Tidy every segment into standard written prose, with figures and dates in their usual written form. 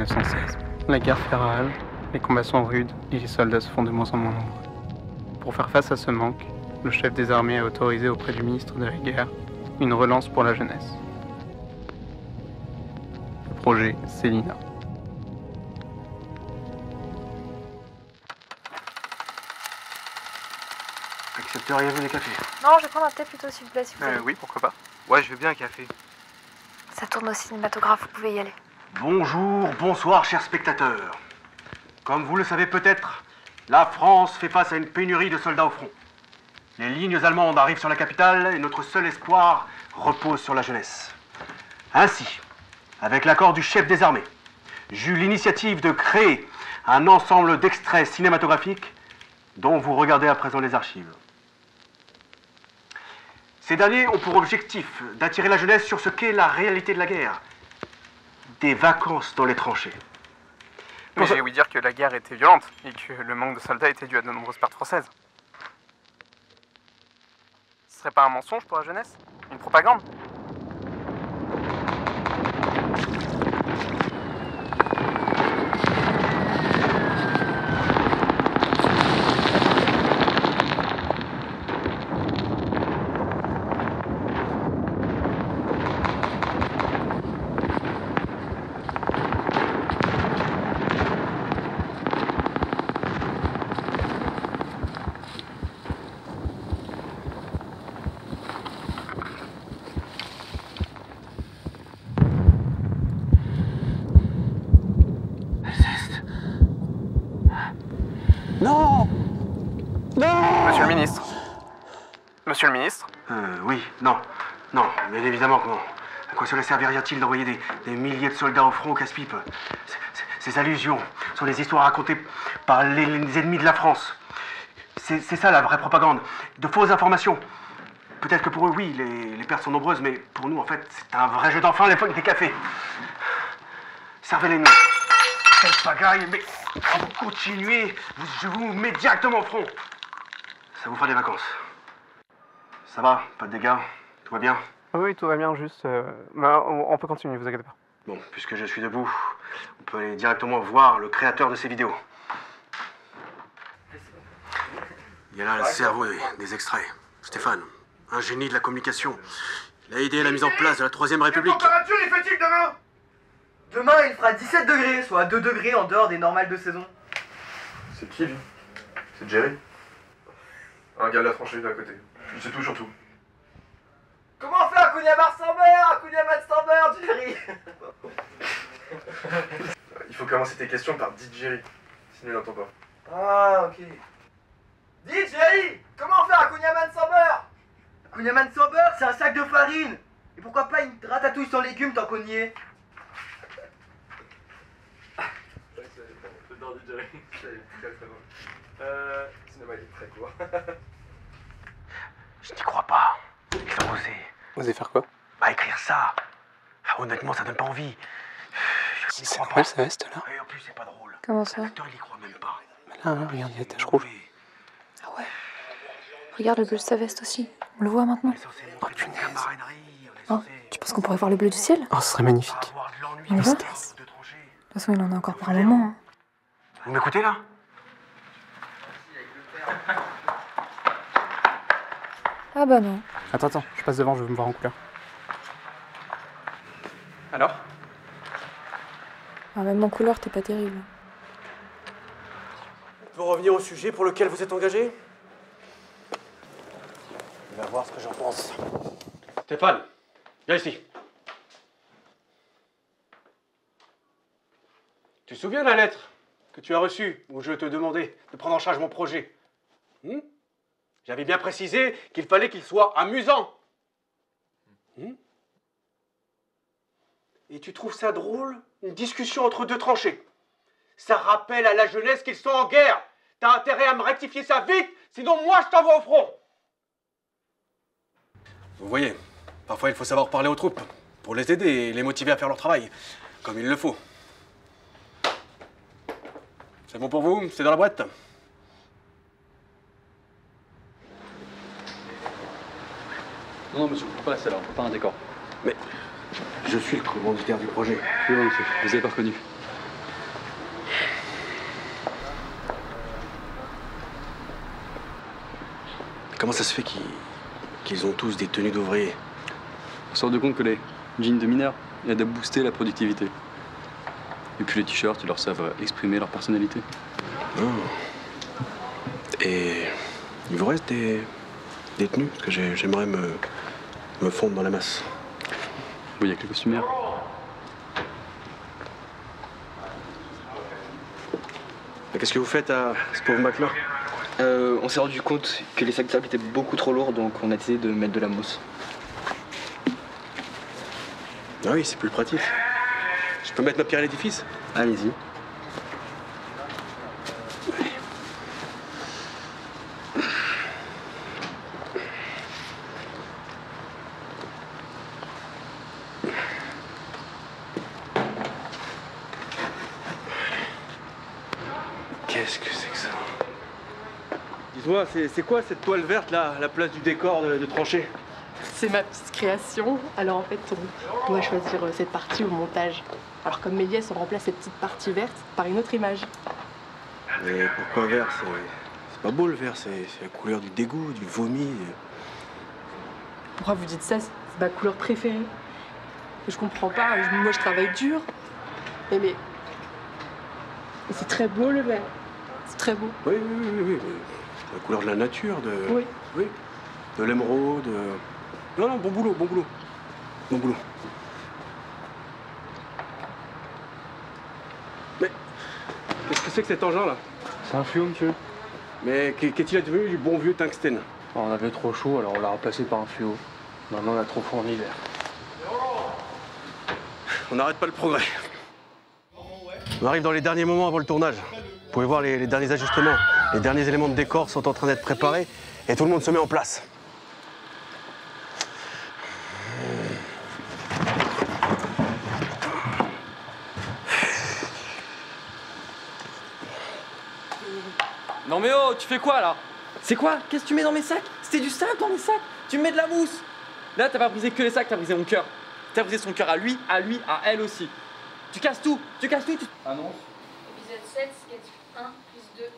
1916. La guerre fait rage, les combats sont rudes et les soldats se font de moins en moins nombreux. Pour faire face à ce manque, le chef des armées a autorisé auprès du ministre de la Guerre une relance pour la jeunesse. Le projet Célina. Accepteriez-vous des cafés? Non, je vais prendre un thé plutôt, s'il vous plaît, si vous voulez. Oui, pourquoi pas. Ouais, je veux bien un café. Ça tourne au cinématographe, vous pouvez y aller. Bonjour, bonsoir, chers spectateurs. Comme vous le savez peut-être, la France fait face à une pénurie de soldats au front. Les lignes allemandes arrivent sur la capitale et notre seul espoir repose sur la jeunesse. Ainsi, avec l'accord du chef des armées, j'eus l'initiative de créer un ensemble d'extraits cinématographiques dont vous regardez à présent les archives. Ces derniers ont pour objectif d'attirer la jeunesse sur ce qu'est la réalité de la guerre. Des vacances dans les tranchées. Mais j'ai ouï dire que la guerre était violente et que le manque de soldats était dû à de nombreuses pertes françaises. Ce serait pas un mensonge pour la jeunesse? Une propagande? Non! Non! Monsieur le ministre. Monsieur le ministre? Oui, non, bien évidemment que non. À quoi cela servirait-il d'envoyer des milliers de soldats au front au casse-pipe? Ces allusions sont des histoires racontées par les ennemis de la France. C'est ça la vraie propagande, de fausses informations. Peut-être que pour eux, oui, les pertes sont nombreuses, mais pour nous, en fait, c'est un vrai jeu d'enfant à l'époque des cafés. Servez l'ennemi. Quelle pagaille, mais quand vous continuez, je vous mets directement au front. Ça vous fera des vacances. Ça va? Pas de dégâts? Tout va bien? Oui, tout va bien, juste... on peut continuer, vous inquiétez pas. Bon, puisque je suis debout, on peut aller directement voir le créateur de ces vidéos. Il y a là le cerveau des extraits. Stéphane, un génie de la communication. Il a aidé à la mise en place de la Troisième République. Quelle température il fait-il demain? Demain, il fera 17 degrés, soit 2 degrés en dehors des normales de saison. C'est qui, lui? C'est Jerry. Un gars de la tranchée d'à côté. Il sait tout sur tout. Comment faire un Kouign-Amann sans beurre? Un Kouign-Amann sans beurre, Jerry? Il faut commencer tes questions par dit Jerry. Sinon, il n'entend pas. Ah, ok. Dis, Jerry, comment faire un Kouign-Amann sans beurre? Un Kouign-Amann sans beurre, c'est un sac de farine. Et pourquoi pas une ratatouille sans légumes tant qu'on y est? J'adore dit Jerry. C'est très bon. Cinéma, il est très court. Je n'y crois pas. Ils ont osé. Vous allez faire quoi? Bah, écrire ça. Ah, honnêtement, ça donne pas envie. Je n'y crois pas. sa veste, là? Et en plus, c'est pas drôle. Comment ça? L'acteur, il y croit même pas. Là, regarde, il y a la tache rouge. Ah ouais. Regarde le bleu de sa veste aussi. On le voit maintenant. Oh, punaise. Oh, tu penses qu'on pourrait voir le bleu du ciel? Oh, ce serait magnifique. On y va? De toute façon, il en a encore pour un moment. Hein. Vous m'écoutez, là? Ah bah non. Attends, je passe devant, je veux me voir en couleur. Alors? Ah, même en couleur, t'es pas terrible. Pour revenir au sujet pour lequel vous êtes engagé? On va voir ce que j'en pense. Stéphane, viens ici. Tu te souviens de la lettre que tu as reçue où je te demandais de prendre en charge mon projet? J'avais bien précisé qu'il fallait qu'il soit amusant. Et tu trouves ça drôle, une discussion entre deux tranchées? Ça rappelle à la jeunesse qu'ils sont en guerre. T'as intérêt à me rectifier ça vite, sinon moi je t'envoie au front. Vous voyez, parfois il faut savoir parler aux troupes pour les aider et les motiver à faire leur travail, comme il le faut. C'est bon pour vous? C'est dans la boîte? Non, monsieur, on peut pas rester là, on peut pas un décor. Mais je suis le commanditaire du projet. Oui, monsieur, vous avez pas reconnu. Comment ça se fait qu'ils ont tous des tenues d'ouvriers? On se rend compte que les jeans de mineurs aident à booster la productivité. Et puis les t-shirts, ils leur servent à exprimer leur personnalité. Oh. Et il vous reste des tenues? Parce que j'aimerais me fondre dans la masse. Oui, il y a que les costumières. Mais qu'est-ce que vous faites à ce pauvre Mac-là? On s'est rendu compte que les sacs de sable étaient beaucoup trop lourds, donc on a décidé de mettre de la mousse. Ah oui, c'est plus pratique. Je peux mettre ma pierre à l'édifice? Allez-y. Qu'est-ce que c'est que ça? Dis-moi, c'est quoi cette toile verte là, à la place du décor de tranchée? C'est ma petite création. Alors en fait, on va choisir cette partie au montage. Alors comme Méliès, on remplace cette petite partie verte par une autre image. Mais pourquoi vert? C'est pas beau le vert, c'est la couleur du dégoût, du vomi. Pourquoi vous dites ça? C'est ma couleur préférée. Je comprends pas. Moi, je travaille dur. Mais c'est très beau le vert. C'est très beau. Oui. La couleur de la nature, Oui. Oui. De l'émeraude. Non, bon boulot. Bon boulot. Mais qu'est-ce que c'est que cet engin là? C'est un fluo, monsieur. Mais qu'est-il advenu du bon vieux tungstène? On avait trop chaud, alors on l'a remplacé par un fluo. Maintenant, on a trop froid en hiver. On n'arrête pas le progrès. On arrive dans les derniers moments avant le tournage. Vous pouvez voir les derniers ajustements. Les derniers éléments de décor sont en train d'être préparés et tout le monde se met en place. Non mais oh, tu fais quoi là? C'est quoi? Qu'est-ce que tu mets dans mes sacs? C'était du sable dans mes sacs? Tu me mets de la mousse? Là, t'as pas brisé que les sacs, t'as brisé mon cœur. T'as brisé son cœur à lui, à elle aussi. Tu casses tout. Annonce. Épisode 7, sketch 1 plus 2.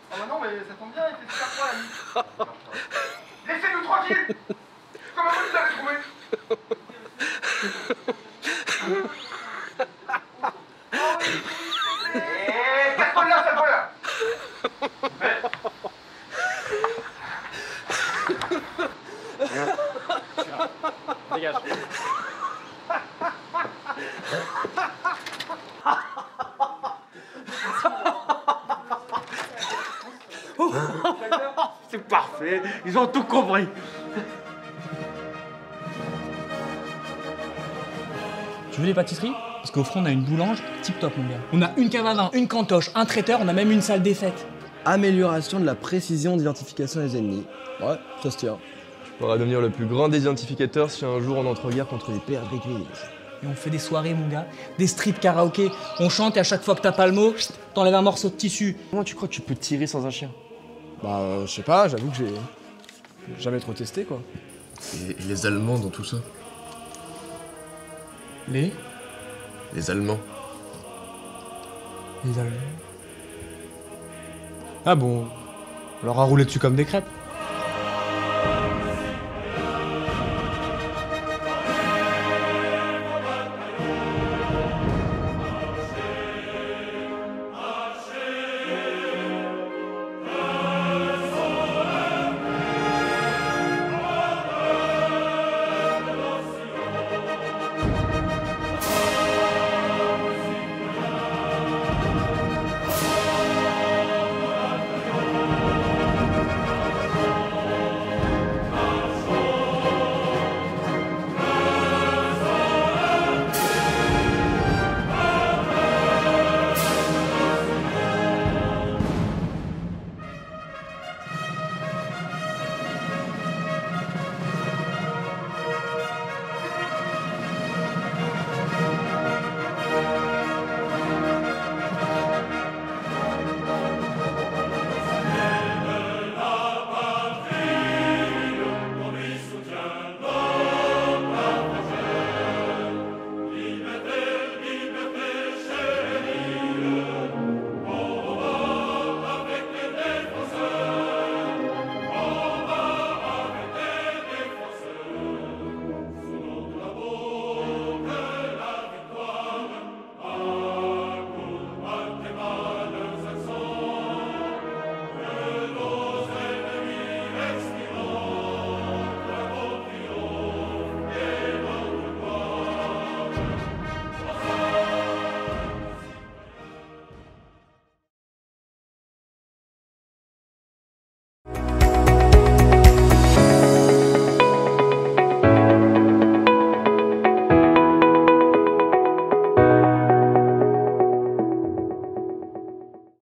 Ah bah non, mais ça tombe bien, il fait super froid la nuit. Laissez-nous tranquilles. Comment vous l'avez trouvé? Et casse-toi de là, cette fois-là. Dégage. C'est parfait, ils ont tout compris. Tu veux des pâtisseries? Parce qu'au front, on a une boulange tip top, mon gars. On a une cave à vin, une cantoche, un traiteur, on a même une salle des fêtes. Amélioration de la précision d'identification des ennemis. Ouais, ça se tient. Tu pourras devenir le plus grand des identificateurs si un jour on entre en guerre contre les pères gris. Et on fait des soirées, mon gars. Des street karaoké. On chante et à chaque fois que t'as pas le mot, t'enlèves un morceau de tissu. Comment tu crois que tu peux tirer sans un chien? Bah, je sais pas, j'avoue que j'ai jamais trop testé, quoi. Et les Allemands dans tout ça? Les Allemands. Allemands. Ah bon? On leur a roulé dessus comme des crêpes.